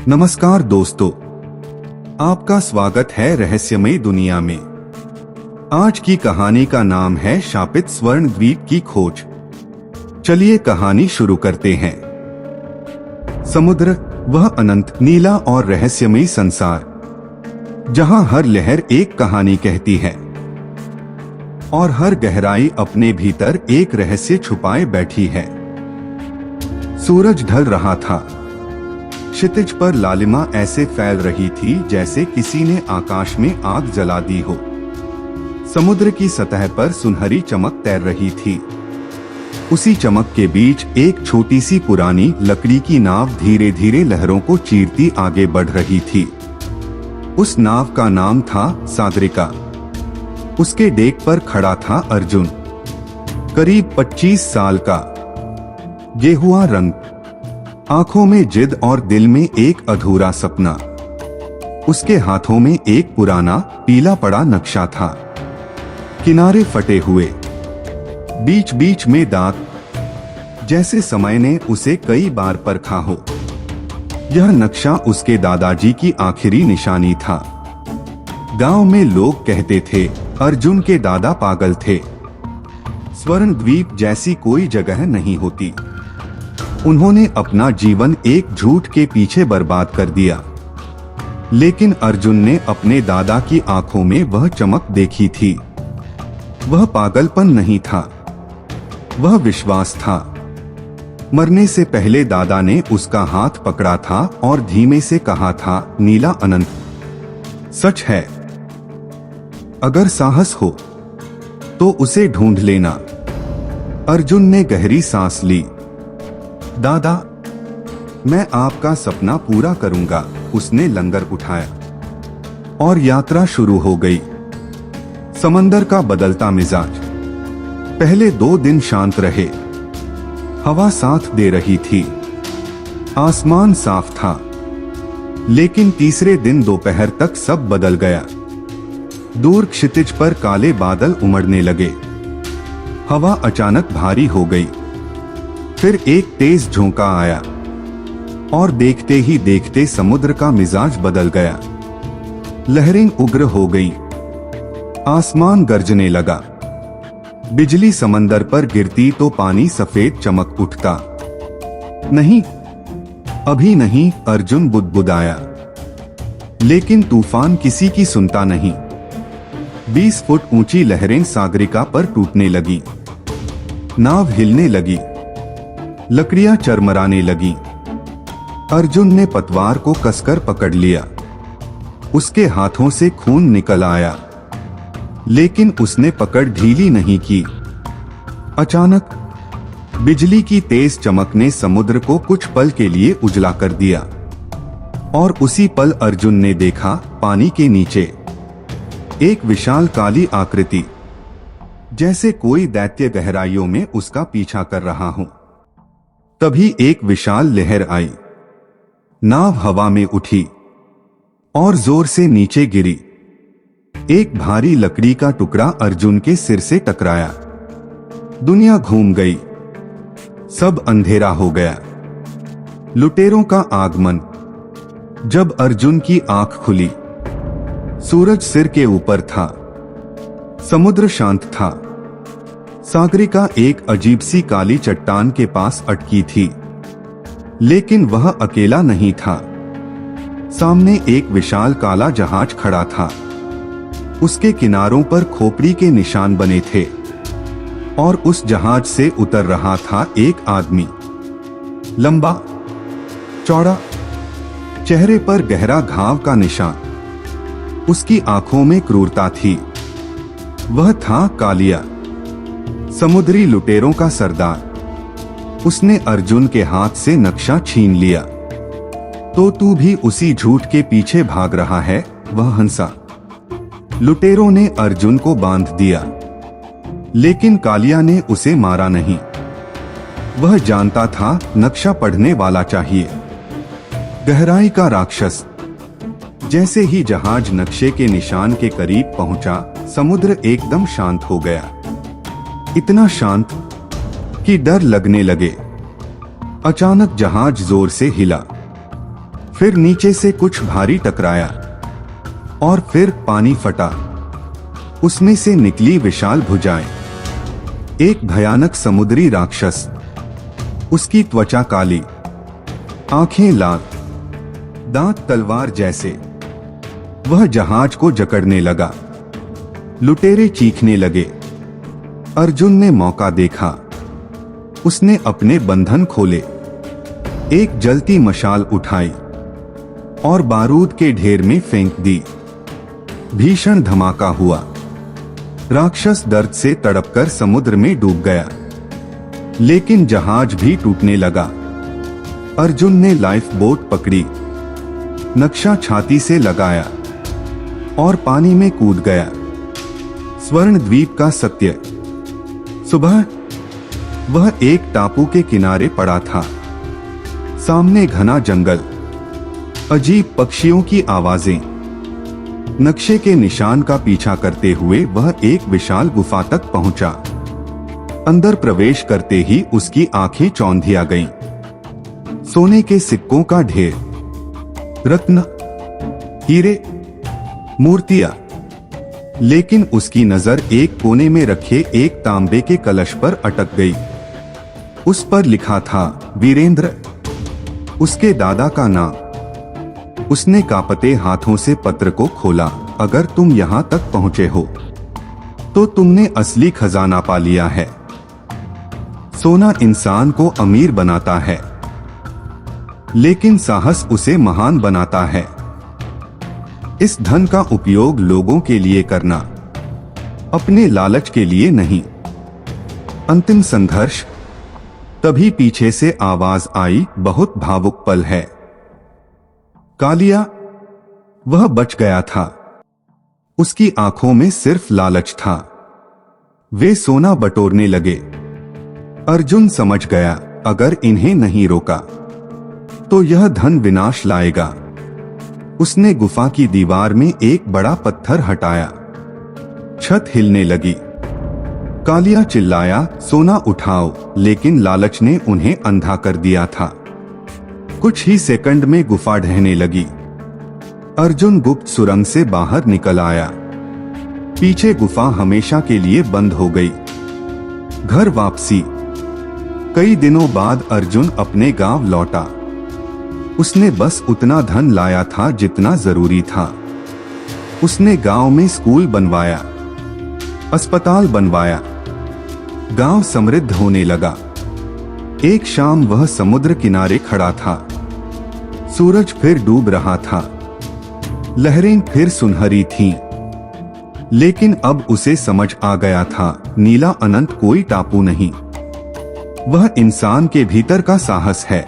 नमस्कार दोस्तों, आपका स्वागत है रहस्यमय दुनिया में। आज की कहानी का नाम है शापित स्वर्ण द्वीप की खोज। चलिए कहानी शुरू करते हैं। समुद्र, वह अनंत, नीला और रहस्यमय संसार, जहां हर लहर एक कहानी कहती है और हर गहराई अपने भीतर एक रहस्य छुपाए बैठी है। सूरज ढल रहा था। क्षितिज पर लालिमा ऐसे फैल रही थी जैसे किसी ने आकाश में आग जला दी हो। समुद्र की सतह पर सुनहरी चमक तैर रही थी। उसी चमक के बीच एक छोटी सी पुरानी लकड़ी की नाव धीरे धीरे लहरों को चीरती आगे बढ़ रही थी। उस नाव का नाम था सागरिका। उसके डेक पर खड़ा था अर्जुन, करीब 25 साल का, गेहुआ रंग, आंखों में जिद और दिल में एक अधूरा सपना। उसके हाथों में एक पुराना पीला पड़ा नक्शा था, किनारे फटे हुए, बीच बीच में दाग, जैसे समय ने उसे कई बार परखा हो। यह नक्शा उसके दादाजी की आखिरी निशानी था। गांव में लोग कहते थे अर्जुन के दादा पागल थे। स्वर्ण द्वीप जैसी कोई जगह नहीं होती। उन्होंने अपना जीवन एक झूठ के पीछे बर्बाद कर दिया। लेकिन अर्जुन ने अपने दादा की आंखों में वह चमक देखी थी। वह पागलपन नहीं था, वह विश्वास था। मरने से पहले दादा ने उसका हाथ पकड़ा था और धीमे से कहा था, नीला अनंत सच है। अगर साहस हो तो उसे ढूंढ लेना। अर्जुन ने गहरी सांस ली। दादा, मैं आपका सपना पूरा करूंगा। उसने लंगर उठाया और यात्रा शुरू हो गई। समंदर का बदलता मिजाज। पहले 2 दिन शांत रहे। हवा साथ दे रही थी, आसमान साफ था। लेकिन तीसरे दिन दोपहर तक सब बदल गया। दूर क्षितिज पर काले बादल उमड़ने लगे। हवा अचानक भारी हो गई। फिर एक तेज झोंका आया और देखते ही देखते समुद्र का मिजाज बदल गया। लहरें उग्र हो गई। आसमान गरजने लगा। बिजली समंदर पर गिरती तो पानी सफेद चमक उठता। नहीं, अभी नहीं, अर्जुन बुदबुदाया। लेकिन तूफान किसी की सुनता नहीं। 20 फुट ऊंची लहरें सागरिका पर टूटने लगी। नाव हिलने लगी, लकड़ियां चरमराने लगी। अर्जुन ने पतवार को कसकर पकड़ लिया। उसके हाथों से खून निकल आया, लेकिन उसने पकड़ ढीली नहीं की। अचानक बिजली की तेज चमक ने समुद्र को कुछ पल के लिए उजला कर दिया। और उसी पल अर्जुन ने देखा, पानी के नीचे एक विशाल काली आकृति, जैसे कोई दैत्य गहराइयों में उसका पीछा कर रहा हो। तभी एक विशाल लहर आई। नाव हवा में उठी और जोर से नीचे गिरी। एक भारी लकड़ी का टुकड़ा अर्जुन के सिर से टकराया। दुनिया घूम गई। सब अंधेरा हो गया। लुटेरों का आगमन। जब अर्जुन की आंख खुली, सूरज सिर के ऊपर था। समुद्र शांत था। सागरिका एक अजीब सी काली चट्टान के पास अटकी थी। लेकिन वह अकेला नहीं था। सामने एक विशाल काला जहाज खड़ा था। उसके किनारों पर खोपड़ी के निशान बने थे और उस जहाज से उतर रहा था एक आदमी, लंबा, चौड़ा, चेहरे पर गहरा घाव का निशान। उसकी आंखों में क्रूरता थी। वह था कालिया, समुद्री लुटेरों का सरदार। उसने अर्जुन के हाथ से नक्शा छीन लिया। तो तू भी उसी झूठ के पीछे भाग रहा है, वह हंसा। लुटेरों ने अर्जुन को बांध दिया, लेकिन कालिया ने उसे मारा नहीं। वह जानता था नक्शा पढ़ने वाला चाहिए। गहराई का राक्षस। जैसे ही जहाज नक्शे के निशान के करीब पहुंचा, समुद्र एकदम शांत हो गया। इतना शांत कि डर लगने लगे। अचानक जहाज जोर से हिला। फिर नीचे से कुछ भारी टकराया और फिर पानी फटा। उसमें से निकली विशाल भुजाएं। एक भयानक समुद्री राक्षस। उसकी त्वचा काली, आंखें लाल, दांत तलवार जैसे। वह जहाज को जकड़ने लगा। लुटेरे चीखने लगे। अर्जुन ने मौका देखा। उसने अपने बंधन खोले, एक जलती मशाल उठाई और बारूद के ढेर में फेंक दी। भीषण धमाका हुआ। राक्षस दर्द से तड़पकर समुद्र में डूब गया, लेकिन जहाज भी टूटने लगा। अर्जुन ने लाइफ बोट पकड़ी, नक्शा छाती से लगाया और पानी में कूद गया। स्वर्ण द्वीप का सत्य। सुबह वह एक टापू के किनारे पड़ा था। सामने घना जंगल, अजीब पक्षियों की आवाजें। नक्शे के निशान का पीछा करते हुए वह एक विशाल गुफा तक पहुंचा। अंदर प्रवेश करते ही उसकी आंखें चौंधिया गईं। सोने के सिक्कों का ढेर, रत्न, हीरे, मूर्तियां। लेकिन उसकी नजर एक कोने में रखे एक तांबे के कलश पर अटक गई। उस पर लिखा था वीरेंद्र, उसके दादा का नाम। उसने कांपते हाथों से पत्र को खोला। अगर तुम यहां तक पहुंचे हो तो तुमने असली खजाना पा लिया है। सोना इंसान को अमीर बनाता है, लेकिन साहस उसे महान बनाता है। इस धन का उपयोग लोगों के लिए करना, अपने लालच के लिए नहीं। अंतिम संघर्ष। तभी पीछे से आवाज आई, बहुत भावुक पल है। कालिया। वह बच गया था। उसकी आंखों में सिर्फ लालच था। वे सोना बटोरने लगे। अर्जुन समझ गया, अगर इन्हें नहीं रोका तो यह धन विनाश लाएगा। उसने गुफा की दीवार में एक बड़ा पत्थर हटाया। छत हिलने लगी। कालिया चिल्लाया, सोना उठाओ, लेकिन लालच ने उन्हें अंधा कर दिया था। कुछ ही सेकंड में गुफा ढहने लगी। अर्जुन गुप्त सुरंग से बाहर निकल आया। पीछे गुफा हमेशा के लिए बंद हो गई। घर वापसी। कई दिनों बाद अर्जुन अपने गांव लौटा। उसने बस उतना धन लाया था जितना जरूरी था। उसने गांव में स्कूल बनवाया, अस्पताल बनवाया। गांव समृद्ध होने लगा। एक शाम वह समुद्र किनारे खड़ा था। सूरज फिर डूब रहा था। लहरें फिर सुनहरी थीं। लेकिन अब उसे समझ आ गया था, नीला अनंत कोई टापू नहीं। वह इंसान के भीतर का साहस है।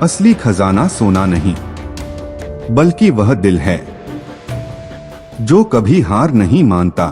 असली खजाना सोना नहीं, बल्कि वह दिल है जो कभी हार नहीं मानता।